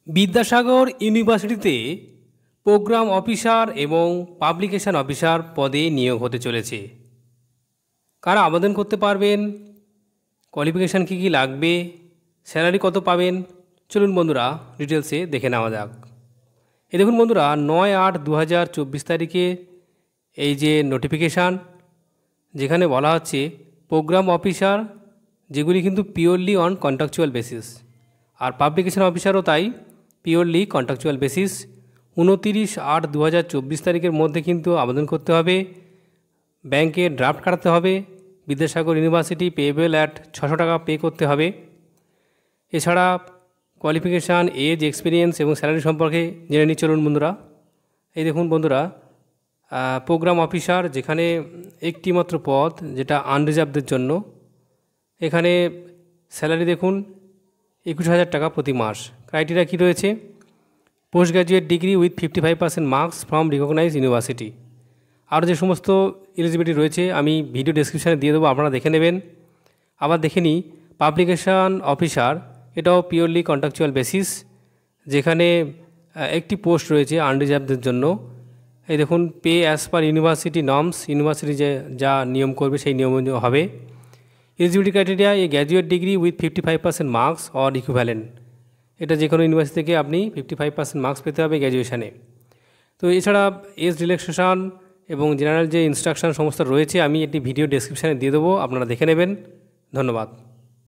বিদ্যাসাগর ইউনিভার্সিটিতে programme officer এবং publication officer পদে নিয়োগ হতে চলেছে। কারা আবেদন করতে পারবেন, কোয়ালিফিকেশান কী কী লাগবে, স্যালারি কত পাবেন, চলুন বন্ধুরা ডিটেলসে দেখে নেওয়া যাক। এই দেখুন বন্ধুরা, 9/8/2024 তারিখে এই যে নোটিফিকেশান, যেখানে বলা হচ্ছে প্রোগ্রাম অফিসার, যেগুলি কিন্তু পিওরলি অন কন্ট্রাকচুয়াল বেসিস, আর পাবলিকেশন অফিসারও তাই, পিওরলি কন্ট্রাকচুয়াল বেসিস। 29/8/2024 তারিখের মধ্যে কিন্তু আবেদন করতে হবে। ব্যাংকে ড্রাফট কাটাতে হবে। বিদ্যাসাগর ইউনিভার্সিটি পেয়েবল অ্যাট 600 টাকা পে করতে হবে। এছাড়া কোয়ালিফিকেশান, এজ, এক্সপিরিয়েন্স এবং স্যালারি সম্পর্কে জেনে নিই চলুন বন্ধুরা। এই দেখুন বন্ধুরা, প্রোগ্রাম অফিসার, যেখানে একটি মাত্র পদ, যেটা আনরিজার্ভদের জন্য। এখানে স্যালারি দেখুন 21,000 টাকা প্রতি মাস। ক্রাইটেরিয়া কী রয়েছে? Post graduate degree with 55% marks from recognise university. আরও যে সমস্ত এলিজিবিলিটি রয়েছে আমি ভিডিও ডেসক্রিপশানে দিয়ে দেবো, আপনারা দেখে নেবেন। আবার দেখে নিই পাবলিকেশান অফিসার, এটাও পিওরলি কন্ট্রাকচুয়াল বেসিস, যেখানে একটি পোস্ট রয়েছে আনরিজার্ভদের জন্য। এই দেখুন, pay as per university norms, university যা নিয়ম করবে সেই নিয়ম হবে। Eligibility criteria, A graduate degree with 55% marks or equivalent. এটা যে কোনো ইউনিভার্সিটি থেকে আপনি 55% মার্কস পেতে হবে গ্র্যাজুয়েশানে। তো এছাড়া এজ রিল্যাক্সেশন এবং জেনারেল যে ইনস্ট্রাকশন সমস্ত রয়েছে আমি এটি ভিডিও ডেসক্রিপশানে দিয়ে দেবো, আপনারা দেখে নেবেন। ধন্যবাদ।